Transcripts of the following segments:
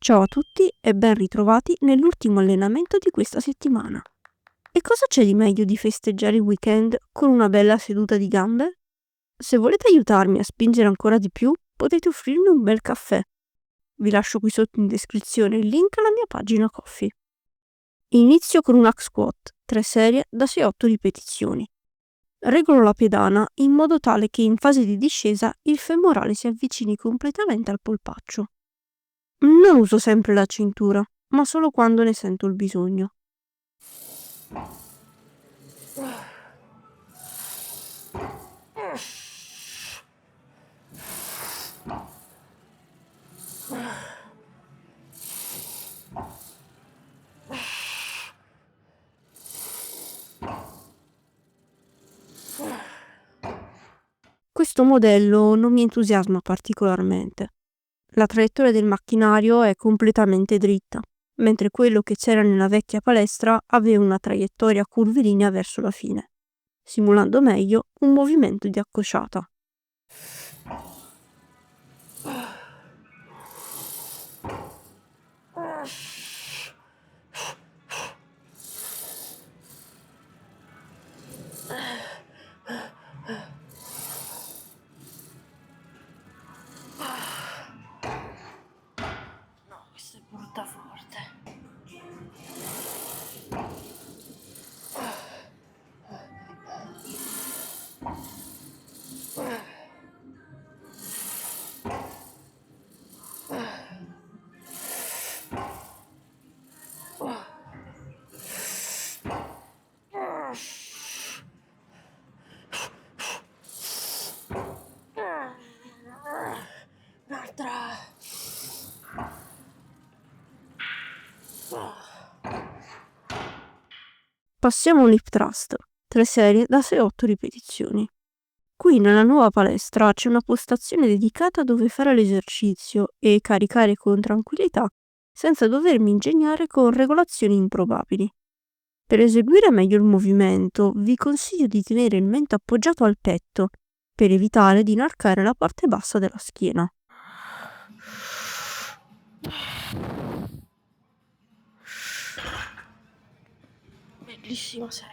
Ciao a tutti e ben ritrovati nell'ultimo allenamento di questa settimana. E cosa c'è di meglio di festeggiare il weekend con una bella seduta di gambe? Se volete aiutarmi a spingere ancora di più, potete offrirmi un bel caffè. Vi lascio qui sotto in descrizione il link alla mia pagina Ko-fi. Inizio con un hack squat, 3 serie da 6-8 ripetizioni. Regolo la pedana in modo tale che in fase di discesa il femorale si avvicini completamente al polpaccio. Non uso sempre la cintura, ma solo quando ne sento il bisogno. Questo modello non mi entusiasma particolarmente. La traiettoria del macchinario è completamente dritta, mentre quello che c'era nella vecchia palestra aveva una traiettoria curvilinea verso la fine, simulando meglio un movimento di accosciata. No, questo è brutta forte. Un'altra. Passiamo all'hip thrust, 3 serie da 6-8 ripetizioni. Qui nella nuova palestra c'è una postazione dedicata dove fare l'esercizio e caricare con tranquillità senza dovermi ingegnare con regolazioni improbabili. Per eseguire meglio il movimento vi consiglio di tenere il mento appoggiato al petto per evitare di inarcare la parte bassa della schiena. Bellissima serie.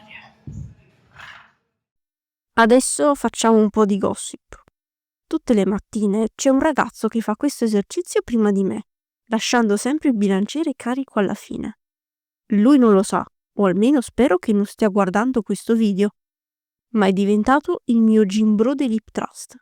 Adesso facciamo un po' di gossip. Tutte le mattine c'è un ragazzo che fa questo esercizio prima di me, lasciando sempre il bilanciere carico alla fine. Lui non lo sa, o almeno spero che non stia guardando questo video, ma è diventato il mio gym bro dell'hip thrust.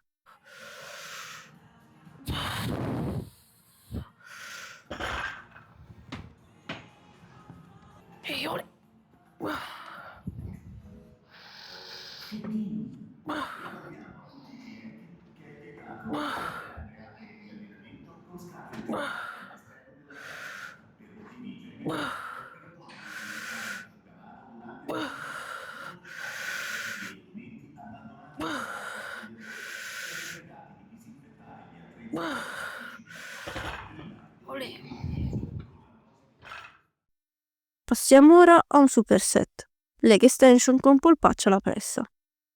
Passiamo ora a un superset, leg extension con polpaccio alla pressa.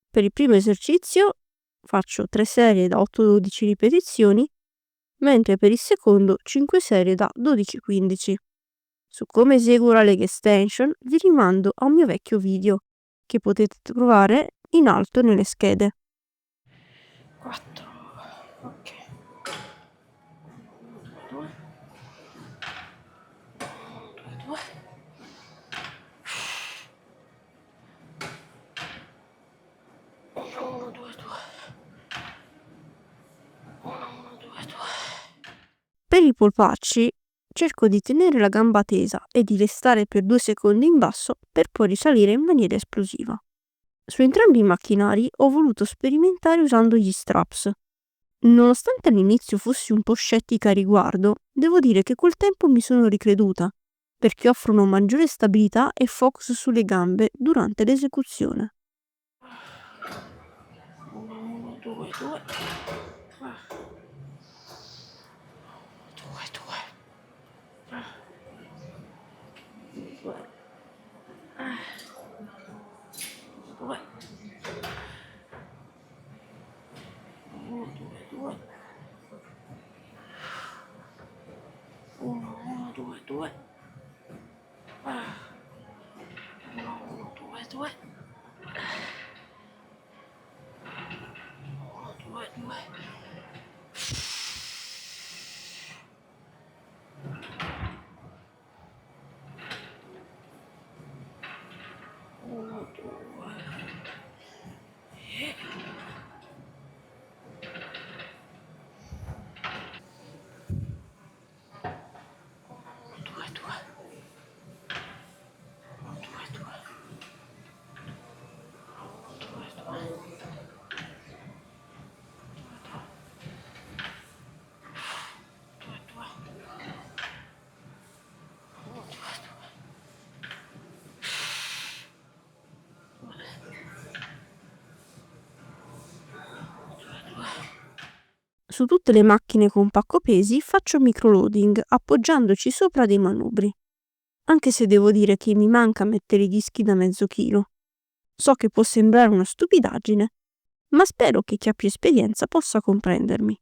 Per il primo esercizio faccio 3 serie da 8-12 ripetizioni, mentre per il secondo 5 serie da 12-15. Su come eseguo la leg extension vi rimando a un mio vecchio video che potete trovare in alto nelle schede. 4, ok. 2, 2, 1, 2, 2. 1, 1, 2, 2. Per i polpacci cerco di tenere la gamba tesa e di restare per 2 secondi in basso per poi risalire in maniera esplosiva. Su entrambi i macchinari ho voluto sperimentare usando gli straps. Nonostante all'inizio fossi un po' scettica a riguardo, devo dire che col tempo mi sono ricreduta, perché offrono maggiore stabilità e focus sulle gambe durante l'esecuzione. 1, 2, 2. 2, 2. 2. 1, 2, 2. 1, 2, 1, 2, 2, 1, 2, 2. 1, 2. E 2, 2. 2, 2. 2, 2. Su tutte le macchine con pacco pesi faccio microloading appoggiandoci sopra dei manubri. Anche se devo dire che mi manca mettere i dischi da mezzo chilo. So che può sembrare una stupidaggine, ma spero che chi ha più esperienza possa comprendermi.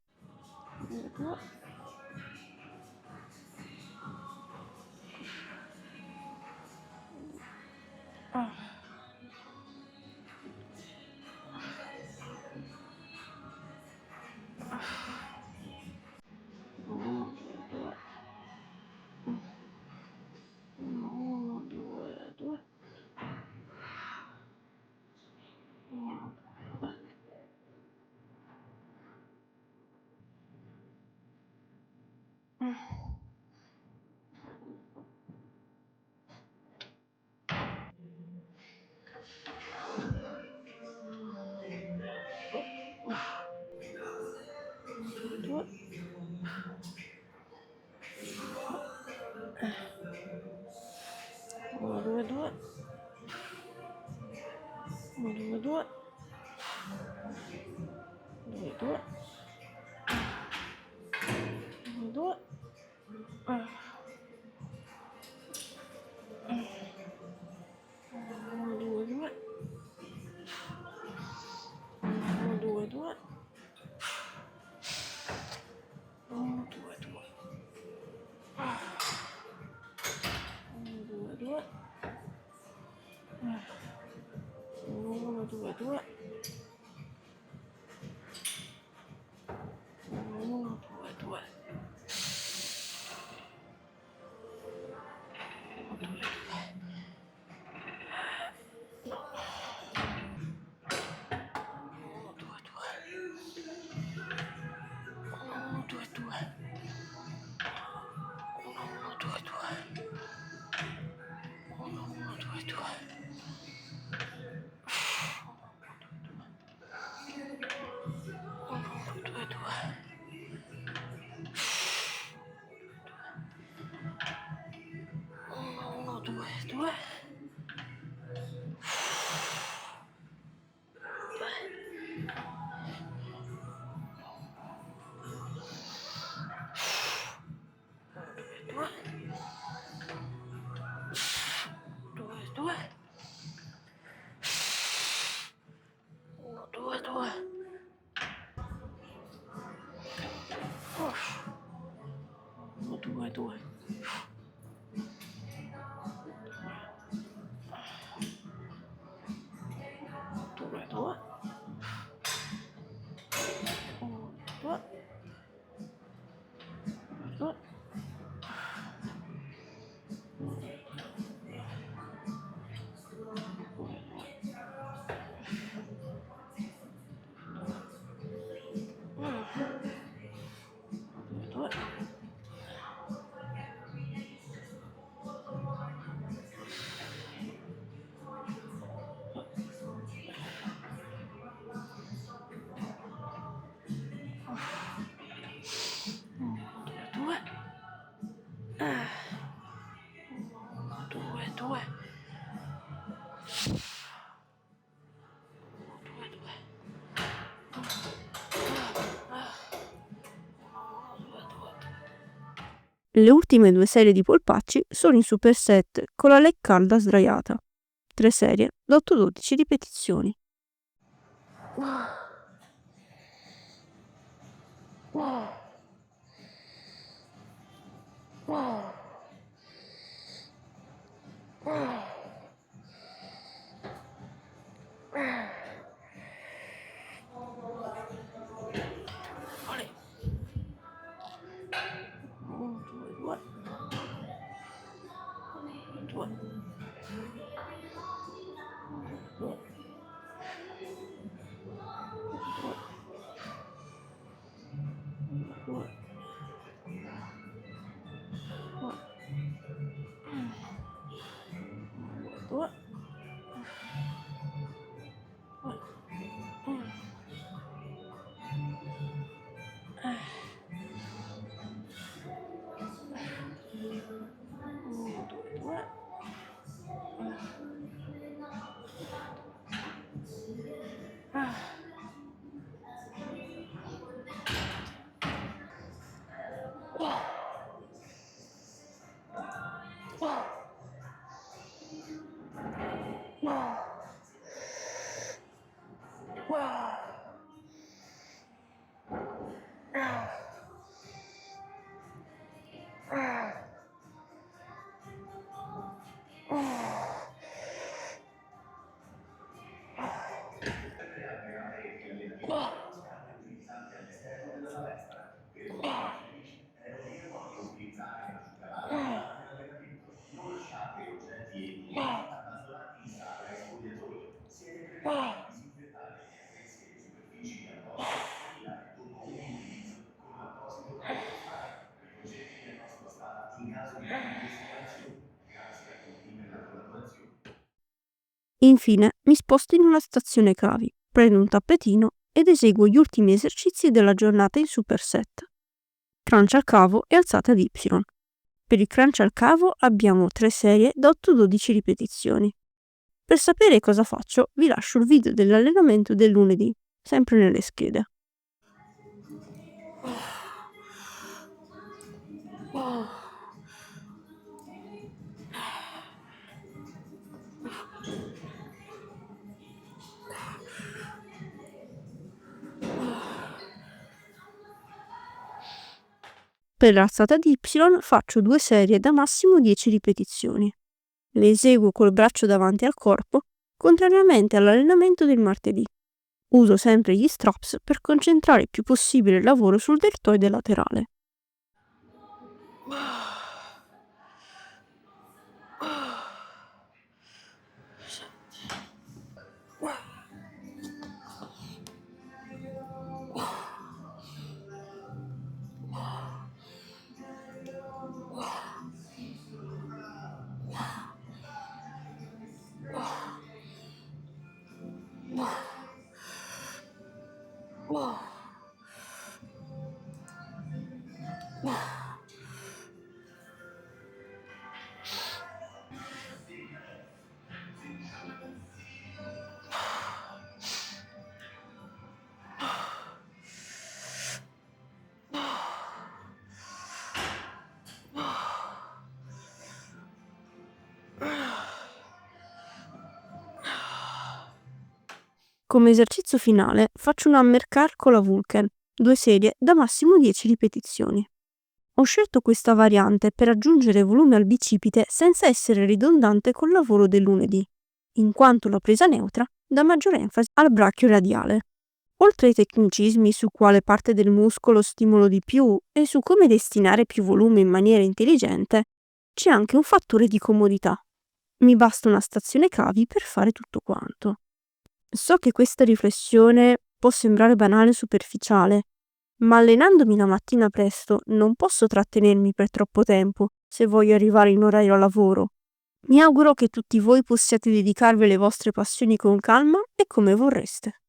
Le ultime 2 serie di polpacci sono in superset con la leg calda sdraiata. 3 serie da 8-12 ripetizioni. Infine mi sposto in una stazione cavi, prendo un tappetino ed eseguo gli ultimi esercizi della giornata in superset. Crunch al cavo e alzata di Y. Per il crunch al cavo abbiamo 3 serie da 8-12 ripetizioni. Per sapere cosa faccio vi lascio il video dell'allenamento del lunedì, sempre nelle schede. Per l'alzata di Y faccio 2 serie da massimo 10 ripetizioni. Le eseguo col braccio davanti al corpo, contrariamente all'allenamento del martedì. Uso sempre gli straps per concentrare il più possibile il lavoro sul deltoide laterale. Come esercizio finale faccio un hammer curl con la Vulcan, 2 serie da massimo 10 ripetizioni. Ho scelto questa variante per aggiungere volume al bicipite senza essere ridondante col lavoro del lunedì, in quanto la presa neutra dà maggiore enfasi al brachio radiale. Oltre ai tecnicismi su quale parte del muscolo stimolo di più e su come destinare più volume in maniera intelligente, c'è anche un fattore di comodità. Mi basta una stazione cavi per fare tutto quanto. So che questa riflessione può sembrare banale e superficiale, ma allenandomi la mattina presto non posso trattenermi per troppo tempo se voglio arrivare in orario a lavoro. Mi auguro che tutti voi possiate dedicarvi alle vostre passioni con calma e come vorreste.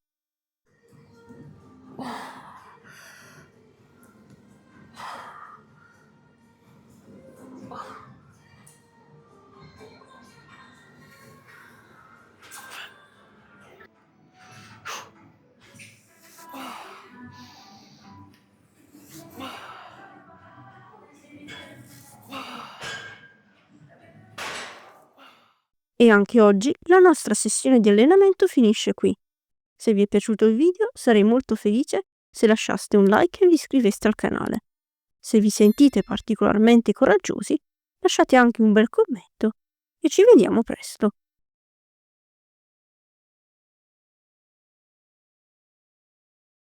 E anche oggi la nostra sessione di allenamento finisce qui. Se vi è piaciuto il video sarei molto felice se lasciaste un like e vi iscriveste al canale. Se vi sentite particolarmente coraggiosi, lasciate anche un bel commento e ci vediamo presto.